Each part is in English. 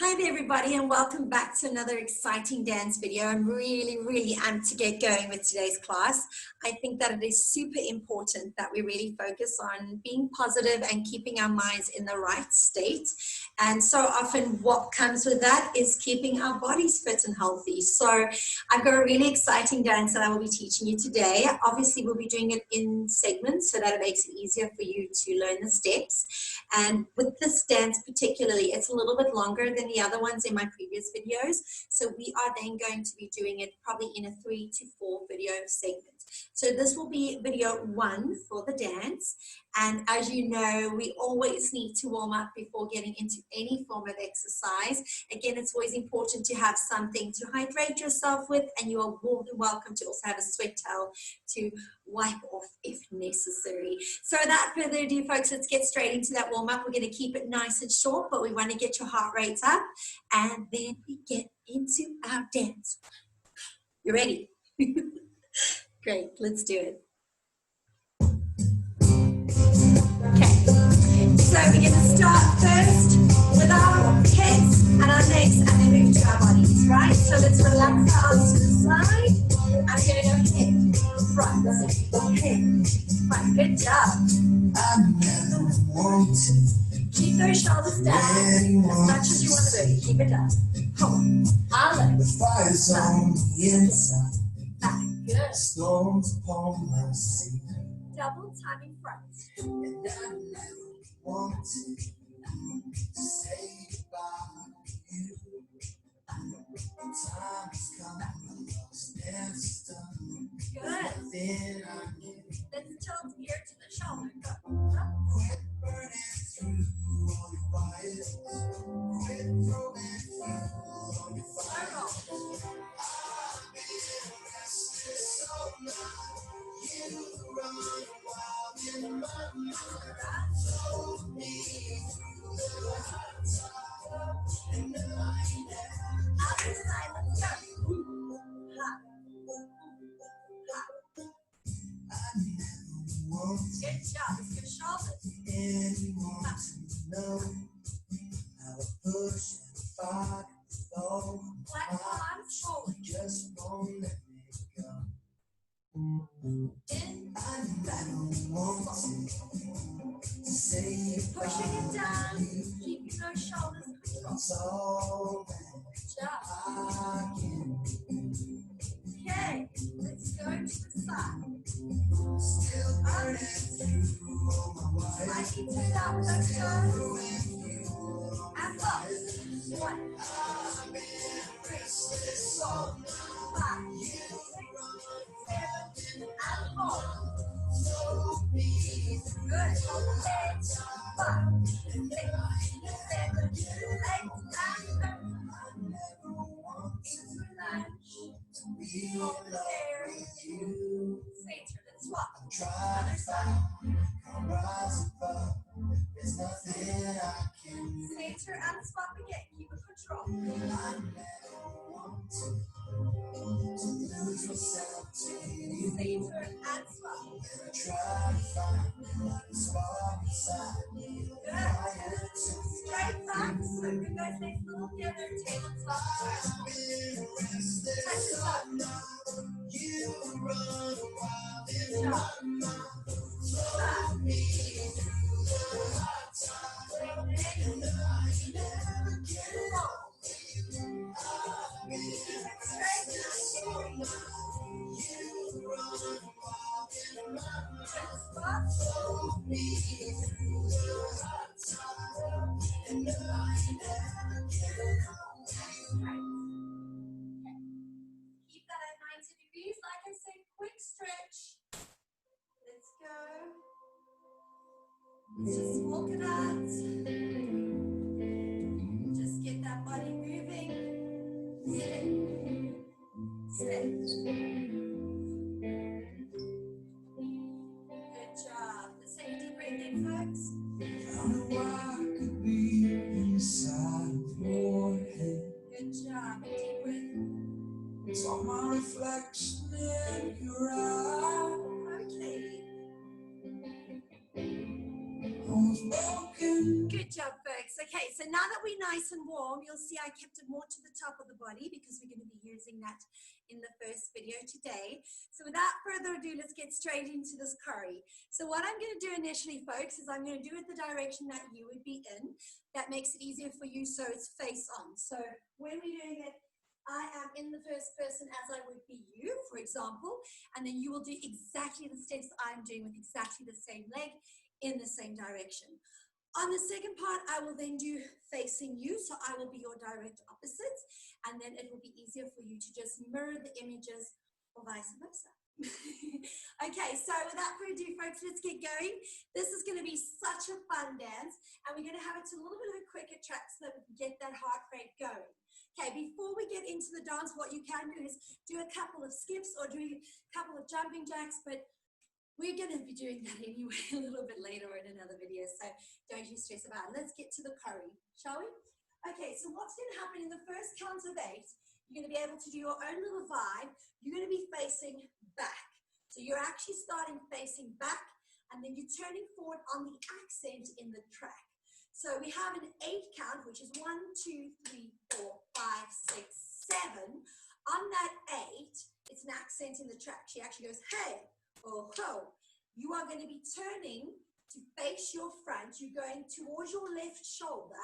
Hi there everybody, and welcome back to another exciting dance video. I'm really amped to get going with today's class. I think that it is super important that we really focus on being positive and keeping our minds in the right state. And so often what comes with that is keeping our bodies fit and healthy. So I've got a really exciting dance that I will be teaching you today. Obviously we'll be doing it in segments so that it makes it easier for you to learn the steps. And with this dance particularly, it's a little bit longer than the other ones in my previous videos. So we are then going to be doing it probably in a 3 to 4 video segment. So this will be video 1 for the dance. And as you know, we always need to warm up before getting into any form of exercise. Again, it's always important to have something to hydrate yourself with, and you are more than welcome to also have a sweat towel to wipe off if necessary. So without further ado, folks, let's get straight into that warm up. We're going to keep it nice and short, but we want to get your heart rates up, and then we get into our dance. You ready? Great, let's do it. Okay, so we're going to start first with our heads and our necks, and then move to our bodies, right? So let's relax our arms to the side. I'm going to go head, front, head, front. Good job. Keep those shoulders down as much as you want to do. Keep it down. Hold. Arm lifts. Back. Good. Storms upon my seat. Double time in front. And I never want to say goodbye to you. Time has come, lost and done. Good. Let's tilt ear to the shoulder. Go. Quit burning through all your wires. Quit throwing fuel on your fire. I've been restless all night. You run wild in my mind. Told me through the hard times and the night. Other side, let's go. Good job. It's good shoulders. Anyone to know how I push and fight slow. Flex arms forward. Just won't let me go. I never want to say pushing it down, keeping those shoulders controlled. Good job. I can. Okay, let's go to the side. Still burning through all my wires. Slightly to the up, let's go. And up. 1. I've been restless all night. 5, 6, 7, and 4. Good. Hold the legs. 5, 6, 7, 8, and 9. Into lunge. Hold there. Center. Let's swap. Other side. Rise above. There's nothing I can. Center and swap again. Keep it control. I never want to lose yourself to you. Center and swap. Never try to find a spark inside. Good. Straight back. So good guys, legs a little together. Table swap. Touch the up. You run wild in my mind. Told me through the hard times and I never get on. I've been restless all night. You run wild in my mind. Told me through the hard times and I never get on. Keep that at 90 degrees. Like I said, quick stretch. Let's go. Just walk it out. Just get that body moving. Sit. Good job. Let's take a deep breath in, folks. I know I could be inside of your head. Good job. Deep breath. Saw my reflection in your eye. Okay. Almost broken Good job, folks. Okay, so now that we're nice and warm, you'll see I kept it more to the top of the body because we're going to be using that in the first video today. So without further ado, let's get straight into this curry. So what I'm going to do initially, folks, is I'm going to do it the direction that you would be in. That makes it easier for you, so it's face on. So when we're doing it, I am in the first person as I would be you, for example, and then you will do exactly the steps I'm doing with exactly the same leg in the same direction. On the second part, I will then do facing you, so I will be your direct opposite, and then it will be easier for you to just mirror the images or vice versa. Okay, so without further ado, folks, let's get going. This is going to be such a fun dance, and we're going to have it to a little bit of a quicker track so that we can get that heart rate going. Okay, before we get into the dance, what you can do is do a couple of skips or do a couple of jumping jacks, but we're going to be doing that anyway a little bit later in another video, so don't you stress about it. Let's get to the curry, shall we? Okay, so what's going to happen in the first count of 8, you're going to be able to do your own little vibe. You're going to be facing back. So you're actually starting facing back, and then you're turning forward on the accent in the track. So we have an 8 count, which is 1, 2, 3, 4, 5, 6, 7. On that 8, it's an accent in the track. She actually goes, hey, or ho. You are going to be turning to face your front. You're going towards your left shoulder,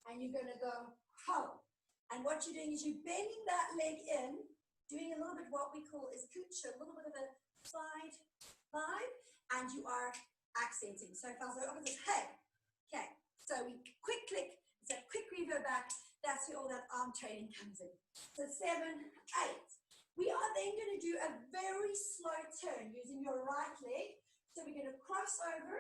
and you're going to go ho. And what you're doing is you're bending that leg in, doing a little bit what we call is kucha, a little bit of a side vibe, and you are accenting. So if I was opposite, hey, okay. So we quick click, it's a quick reverb back. That's where all that arm training comes in. So 7, 8. We are then going to do a very slow turn using your right leg. So we're going to cross over,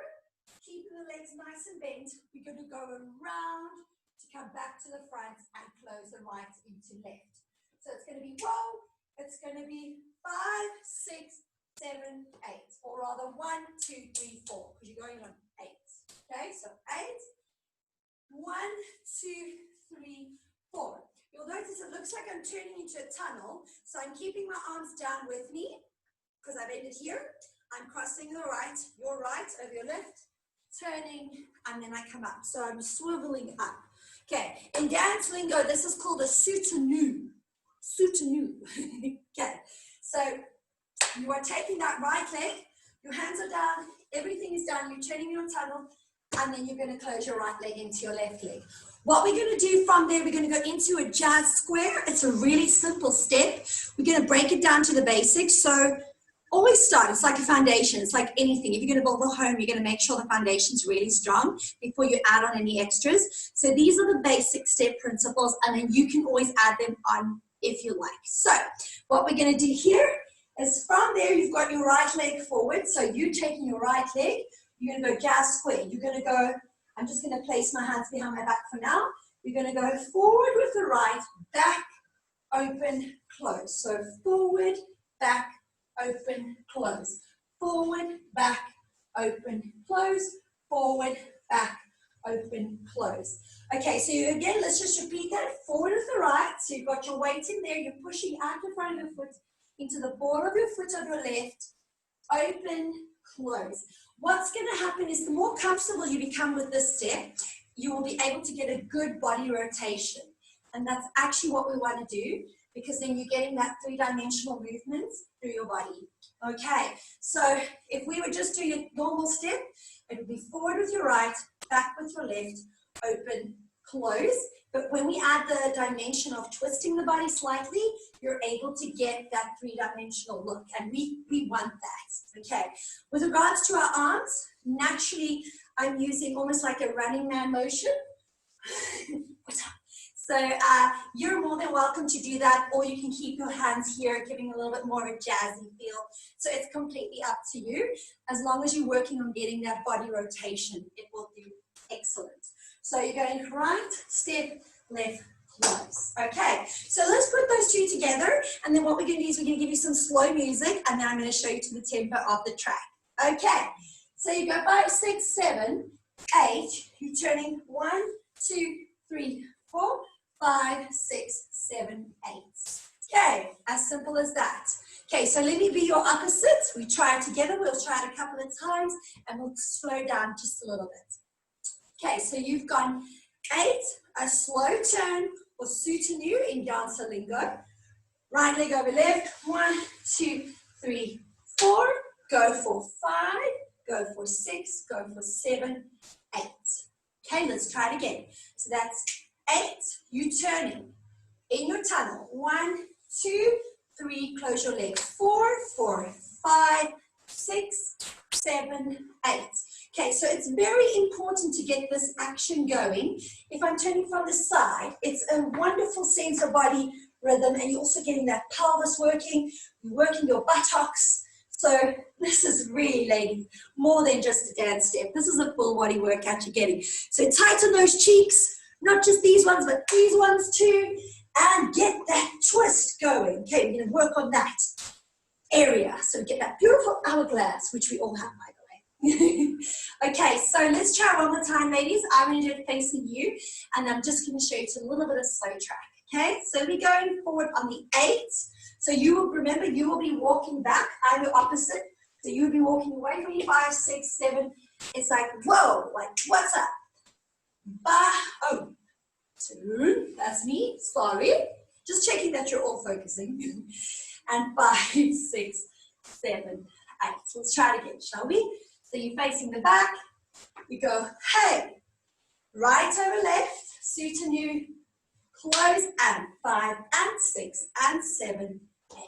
keeping the legs nice and bent. We're going to go around to come back to the front and close the right into left. So it's going to be whoa. It's going to be 5, 6, 7, 8, or rather 1, 2, 3, 4, because you're going on 8. Okay, so 8, 1, 2, 3, 4. You'll notice it looks like I'm turning into a tunnel, so I'm keeping my arms down with me because I've ended here. I'm crossing the right, your right over your left, turning, and then I come up. So I'm swiveling up. Okay, in dance lingo, this is called a soutenu. Soutenu. Okay, so you are taking that right leg, your hands are down, everything is down, you're turning your tunnel, and then you're going to close your right leg into your left leg. What we're going to do from there, we're going to go into a jazz square. It's a really simple step. We're going to break it down to the basics. So always start. It's like a foundation. It's like anything. If you're going to build a home, you're going to make sure the foundation's really strong before you add on any extras. So these are the basic step principles, and then you can always add them on if you like. So what we're going to do here is from there, you've got your right leg forward. So you're taking your right leg. You're going to go jazz square. You're going to go, I'm just going to place my hands behind my back for now. You're going to go forward with the right, back, open, close. So forward, back, open, close. Forward, back, open, close. Forward, back, open, close. Okay, so again, let's just repeat that. Forward with the right. So you've got your weight in there. You're pushing out the front of your foot into the ball of your foot of your left. Open, close. What's going to happen is the more comfortable you become with this step, you will be able to get a good body rotation. And that's actually what we want to do, because then you're getting that 3-dimensional movement through your body. Okay, so if we were just doing a normal step, it would be forward with your right, back with your left, open, close. But when we add the dimension of twisting the body slightly, you're able to get that 3-dimensional look, and we want that, okay? With regards to our arms, naturally, I'm using almost like a running man motion. So you're more than welcome to do that, or you can keep your hands here, giving a little bit more of a jazzy feel. So it's completely up to you. As long as you're working on getting that body rotation, it will do excellent. So you're going right, step, left, close. Okay, so let's put those two together, and then what we're going to do is we're going to give you some slow music, and then I'm going to show you to the tempo of the track. Okay, so you go 5, 6, 7, 8. You're turning 1, 2, 3, 4, 5, 6, 7, 8. Okay, as simple as that. Okay, so let me be your opposite. We try it together. We'll try it a couple of times, and we'll slow down just a little bit. Okay, so you've gone 8, a slow turn or soutenu in dancer lingo. Right leg over left, 1, 2, 3, 4. Go for 5, go for 6, go for 7, 8. Okay, let's try it again. So that's 8, you turning in your tunnel. 1, 2, 3, close your legs. 4, 4, 5, 6, 7, 8. Okay, so it's very important to get this action going. If I'm turning from the side, it's a wonderful sense of body rhythm, and you're also getting that pelvis working, you're working your buttocks. So this is really, ladies, more than just a dance step. This is a full body workout you're getting. So tighten those cheeks, not just these ones, but these ones too, and get that twist going. Okay, we're gonna work on that area. So get that beautiful hourglass, which we all have, by the way. Okay, so let's try one more time, ladies. I'm gonna do it facing you, and I'm just gonna show you a little bit of slow track. Okay, so we're going forward on the 8. So you will remember, you will be walking back. I'm the opposite. So you will be walking away from you, 5, 6, 7. It's like, whoa, like, what's up? Oh, 2, that's me, sorry. Just checking that you're all focusing. And 5, 6, 7, 8. So let's try it again, shall we? So you're facing the back. You go, hey, right over left, soutenu, close, and 5, and 6, and 7, 8.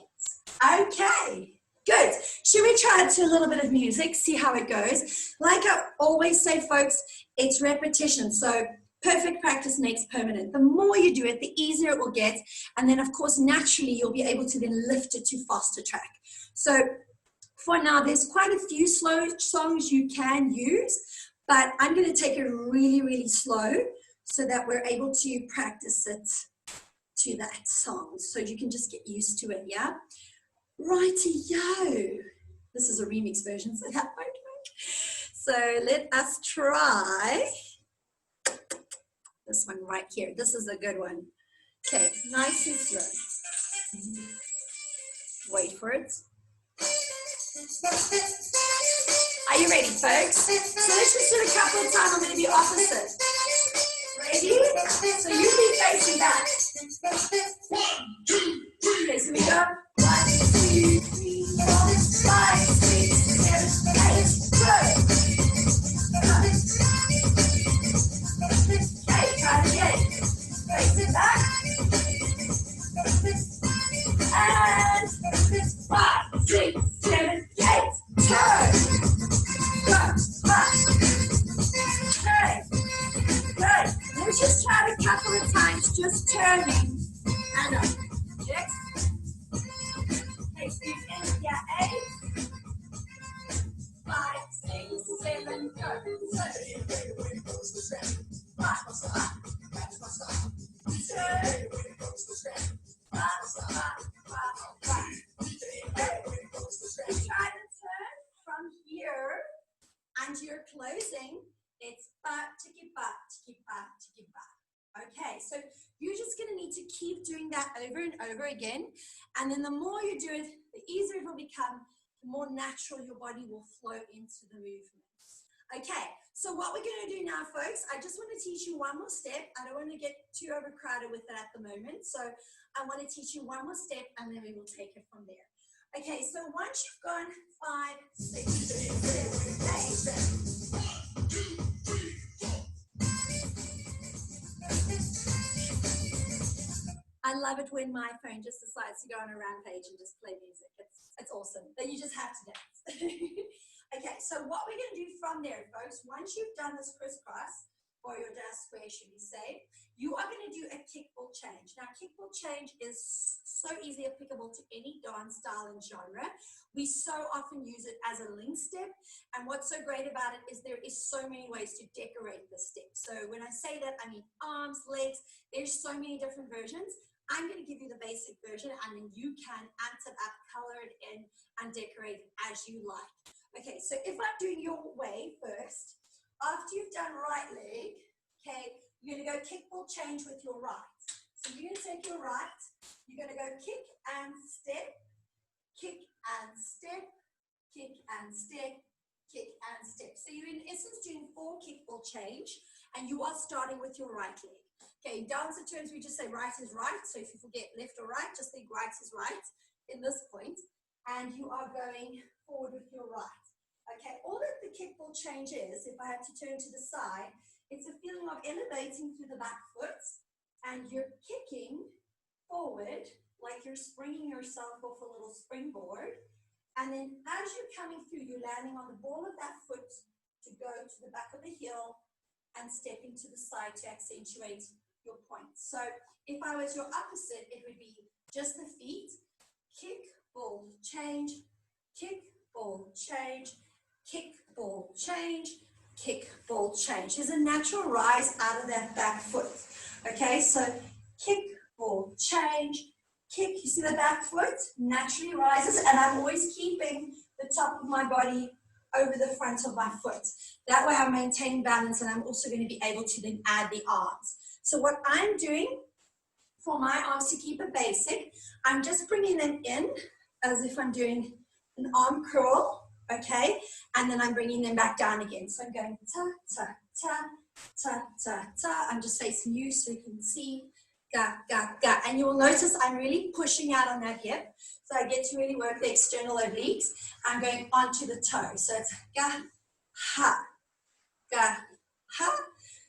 Okay, good. Should we try it to a little bit of music, see how it goes? Like I always say, folks, it's repetition. So perfect practice makes permanent. The more you do it, the easier it will get. And then, of course, naturally, you'll be able to then lift it to faster track. So for now, there's quite a few slow songs you can use, but I'm going to take it really, really slow so that we're able to practice it to that song. So you can just get used to it, yeah? Righty-yo. This is a remix version, so that won't work. So let us try this one right here. This is a good one. Okay, nice and slow. Wait for it. Are you ready, folks? So let's just do it a couple of times. I'm going to be opposite. Ready? So you be facing back. Okay, so we go. 1, 2, 3, 4, 5, 6, 7, 8. Go. Okay, try it again. Face it back. And 5, 6, 7, 8. Turn. Go. Back. Okay. Good. Let's just try it a couple of times, just turning. And up. Next. Okay, so you can get 8, 5, 6, 7, go. 5, 5. Turn. 5, 5. Try to turn from here, and you're closing. It's back, tiki back, tiki back, tiki back. Okay, so you're just going to need to keep doing that over and over again. And then the more you do it, the easier it will become, the more natural your body will flow into the movements. Okay, so what we're going to do now, folks, I just want to teach you one more step. I don't want to get too overcrowded with it at the moment. So I want to teach you one more step, and then we will take it from there. Okay, so once you've gone 5, 6, 7, 8. I love it when my phone just decides to go on a rampage and just play music. It's awesome. Then you just have to dance. Okay, so what we're going to do from there, folks, once you've done this crisscross, or your dash square, should we say, you are going to do a kickball change. Now, kickball change is so easily applicable to any dance style and genre. We so often use it as a link step, and what's so great about it is there is so many ways to decorate the step. So when I say that, I mean arms, legs, there's so many different versions. I'm going to give you the basic version, and then you can amp it up, color it in, and decorate it as you like. Okay, so if I'm doing your way first, after you've done right leg, okay, you're going to go kickball change with your right. So you're going to take your right, you're going to go kick and step, kick and step, kick and step, kick, and step. So you're in essence doing 4 kick ball change, and you are starting with your right leg. Okay, in dancer terms, we just say right is right. So if you forget left or right, just think right is right in this point. And you are going forward with your right. Okay, all that the kick ball change is, if I had to turn to the side, it's a feeling of elevating through the back foot, and you're kicking forward like you're springing yourself off a little springboard. And then as you're coming through, you're landing on the ball of that foot to go to the back of the heel and stepping to the side to accentuate your point. So if I was your opposite, it would be just the feet, kick, ball, change, kick, ball, change, kick, ball, change, kick, ball, change. There's a natural rise out of that back foot. Okay, so kick, ball, change, kick. You see the back foot naturally rises, and I'm always keeping the top of my body over the front of my foot. That way I maintain balance, and I'm also going to be able to then add the arms. So what I'm doing for my arms to keep it basic, I'm just bringing them in as if I'm doing an arm curl, okay? And then I'm bringing them back down again. So I'm going ta, ta, ta, ta, ta, ta. I'm just facing you so you can see. Ga, ga, ga. And you'll notice I'm really pushing out on that hip. So I get to really work the external obliques. I'm going onto the toe. So it's ga, ha, ga, ha.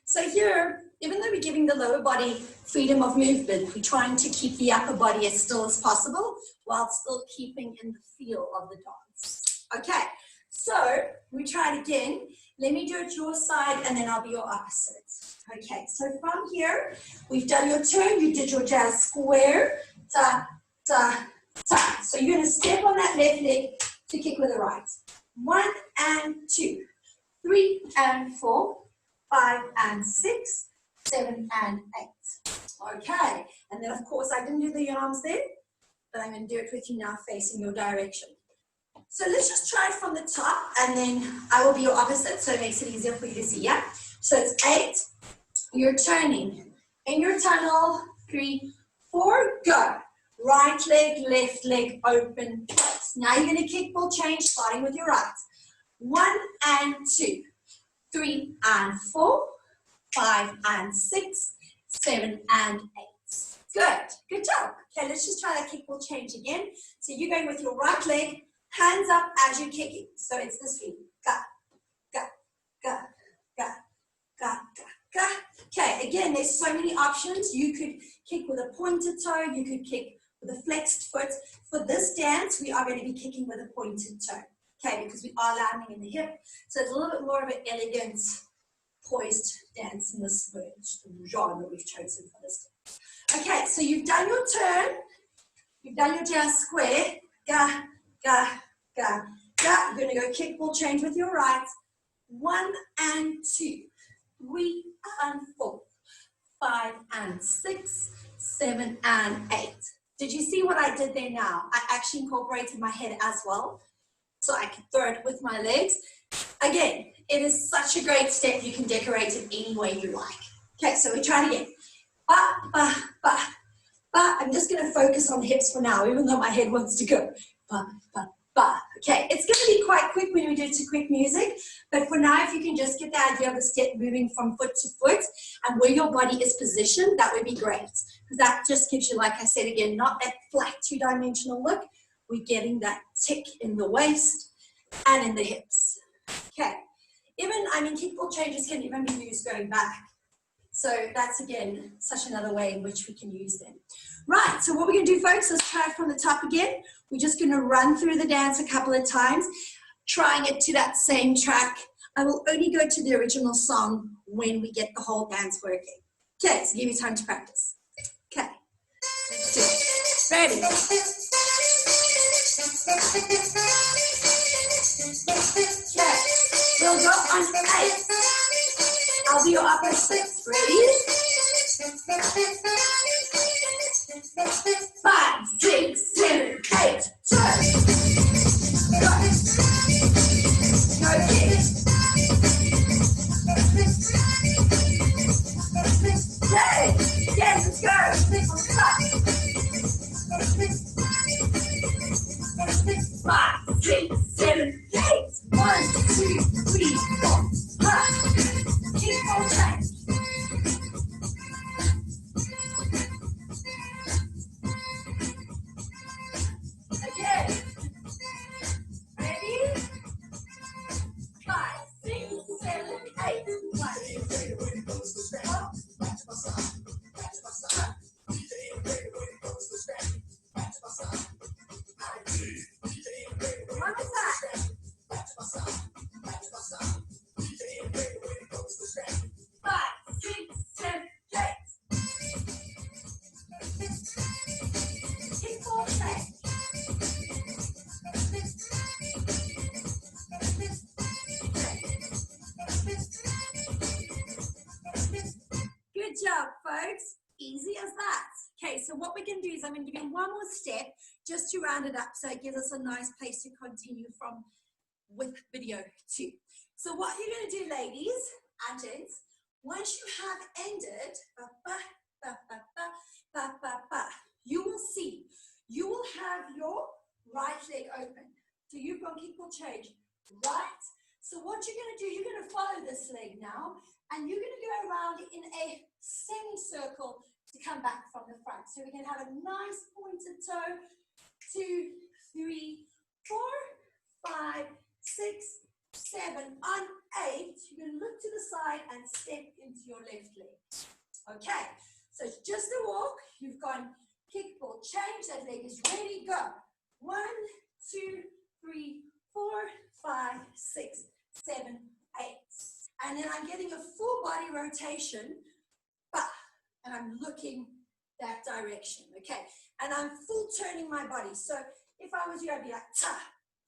So here, even though we're giving the lower body freedom of movement, we're trying to keep the upper body as still as possible while still keeping in the feel of the dance. Okay, so we try it again. Let me do it your side, and then I'll be your opposite. Okay, so from here, we've done your turn. You did your jazz square, ta, ta, ta. So you're going to step on that left leg to kick with the right. 1 and 2, 3 and 4, 5 and 6, 7 and 8. Okay, and then of course I didn't do the arms there, but I'm going to do it with you now facing your direction. So let's just try it from the top, and then I will be your opposite, so it makes it easier for you to see, yeah? So it's 8, you're turning. In your tunnel, 3, 4, go. Right leg, left leg, open, close. Now you're going to kick ball change, starting with your right. 1 and 2, 3 and 4, 5 and 6, 7 and 8. Good, good job. Okay, let's just try that kick ball change again. So you're going with your right leg, hands up as you're kicking. So it's this feet. Ga, ga, ga, ga, ga, ga, ga. Okay, again, there's so many options. You could kick with a pointed toe. You could kick with a flexed foot. For this dance, we are going to be kicking with a pointed toe. Okay, because we are landing in the hip. So it's a little bit more of an elegant, poised dance in this genre we've chosen for this dance. Okay, so you've done your turn. You've done your jazz square. Ga, ga, ga, ga. You're going to go kick ball change with your right. 1 and 2, 3 and 4, 5 and 6, 7 and 8. Did you see what I did there now? I actually incorporated my head as well, so I could throw it with my legs. Again, it is such a great step. You can decorate it any way you like. Okay, so we try it again. Ba, ba, ba, ba. I'm just going to focus on the hips for now, even though my head wants to go. Ba, ba, ba. Okay, it's going to be quite quick when we do it to quick music, but for now, if you can just get the idea of the step moving from foot to foot and where your body is positioned, that would be great. Because that just gives you, like I said again, not that flat two-dimensional look. We're getting that tick in the waist and in the hips. Okay, kick ball changes can even be used going back. So that's, again, such another way in which we can use them. Right, so what we're going to do, folks, is try it from the top again. We're just going to run through the dance a couple of times, trying it to that same track. I will only go to the original song when we get the whole dance working. Okay, so give me time to practice. Okay, let's do it. Ready? Okay, we'll go on 8. I'll do your upper 6. Ready? 5, 6, 7, 8, turn. Go. Go kick. Okay. Yes, let's go. On top. 5, 6, 7, 8. 1, 2, Good job, folks. Easy as that. Okay, so what we're going to do is I'm going to give you one more step just to round it up so it gives us a nice place to continue from with video 2. So what you're going to do, ladies and gents, once you have ended, you will see, you will have your right leg open. So you've got kickball change, right? So what you're going to do, you're going to follow this leg now, and you're going to go around in a semicircle to come back from the front. So we can have a nice pointed toe, 2, 3, 4, 5, 6, 7, on 8, you can look to the side and step into your left leg. Okay, so it's just a walk. You've gone kickball, change, that leg is ready, go. 1, 2, 3, 4, 5, 6, 7, 8. And then I'm getting a full body rotation, and I'm looking that direction, okay? And I'm full turning my body. So if I was you, I'd be like, ta,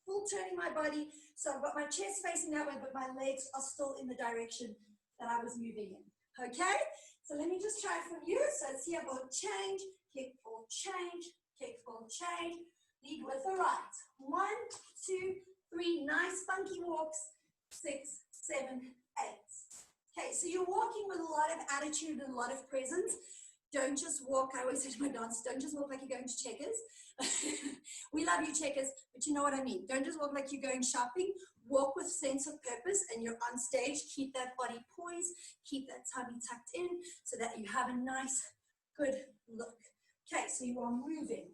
full turning my body. So I've got my chest facing that way, but my legs are still in the direction that I was moving in, okay? So let me just try it from you. So it's here, ball change, kick, ball change, lead with the right. 1, 2, 3, nice funky walks, 6, 7, 8. Okay, so you're walking with a lot of attitude and a lot of presence. Don't just walk, I always say to my dancers, don't just walk like you're going to Checkers. We love you, Checkers, but you know what I mean. Don't just walk like you're going shopping. Walk with sense of purpose, and you're on stage. Keep that body poised, keep that tummy tucked in so that you have a nice, good look. Okay, so you are moving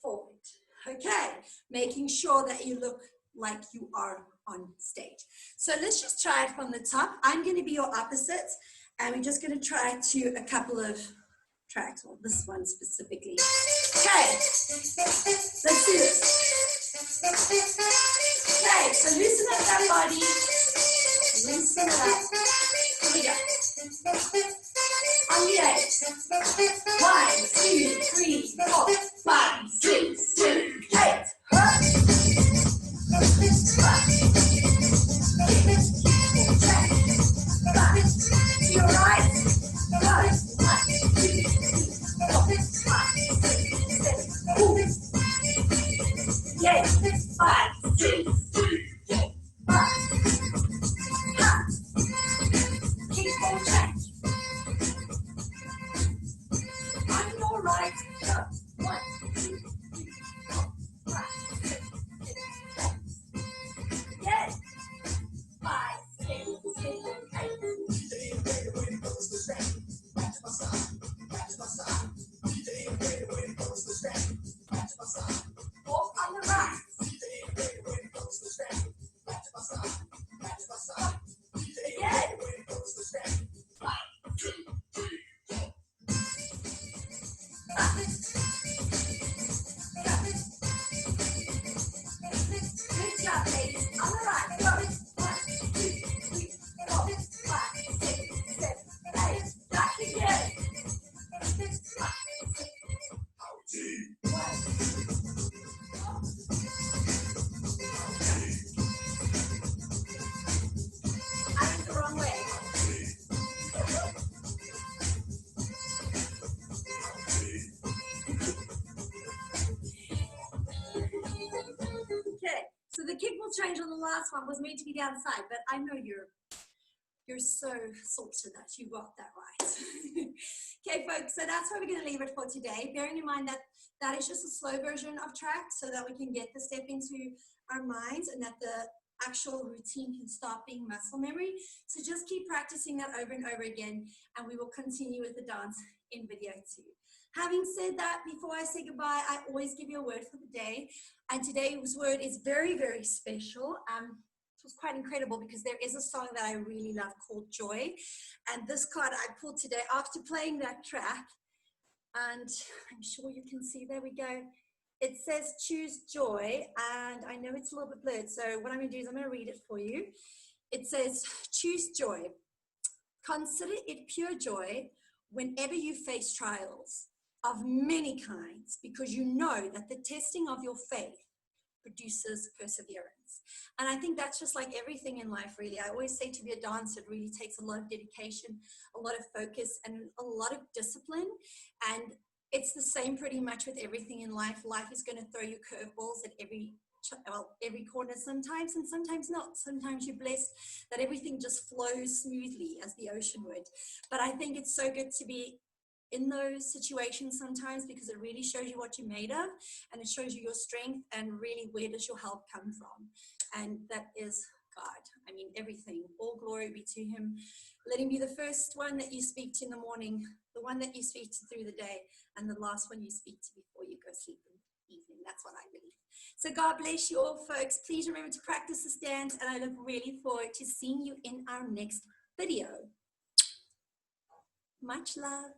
forward. Okay, making sure that you look like you are on stage. So let's just try it from the top. I'm going to be your opposite, and we're just going to try to a couple of tracks, well, this one specifically. Okay, let's do this. Okay, so loosen up that body, loosen it up. Here we go. On the 8. 1, 2, 3, 4, 5, 6, 7, 8. To your right. 1, 2, 3, 4, 5, 6, 7, 8. Yes, 5, 6, 4, 5. Keep on change. On your right. 1, 2, 3, 4, 5, 6, 7, 8. Yes. 5, 6, 7, 8. Walk on the right. Again. 5, 2, 3, 4. 5. Good job, ladies. On the right. Go. 1, 2, 3, 4, 5, 6, 7, 8. Back again. 5, 6, 1. I went the wrong way. Okay, so the kick will change on the last one was meant to be downside, but I know you're so salted that you got that right. Okay, folks, so that's where we're going to leave it for today. Bearing in mind that that is just a slow version of track so that we can get the step into our minds and that the actual routine can start being muscle memory. So just keep practicing that over and over again, and we will continue with the dance in video 2. Having said that, before I say goodbye, I always give you a word for the day. And today's word is very, very special. It was quite incredible because there is a song that I really love called Joy. And this card I pulled today after playing that track. And I'm sure you can see, there we go. It says choose joy. And I know it's a little bit blurred. So what I'm going to do is I'm going to read it for you. It says, choose joy. Consider it pure joy whenever you face trials of many kinds, because you know that the testing of your faith produces perseverance. And I think that's just like everything in life, really. I always say to be a dancer, it really takes a lot of dedication, a lot of focus, and a lot of discipline. And it's the same pretty much with everything in life. Life is going to throw you curveballs at every corner sometimes, and sometimes not. Sometimes you're blessed that everything just flows smoothly as the ocean would. But I think it's so good to be in those situations sometimes, because it really shows you what you're made of, and it shows you your strength, and really where does your help come from. And that is God. I mean, everything, all glory be to him. Let him be the first one that you speak to in the morning, the one that you speak to through the day, and the last one you speak to before you go sleep in the evening. That's what I believe. So God bless you all, folks. Please remember to practice this dance, and I look really forward to seeing you in our next video. Much love.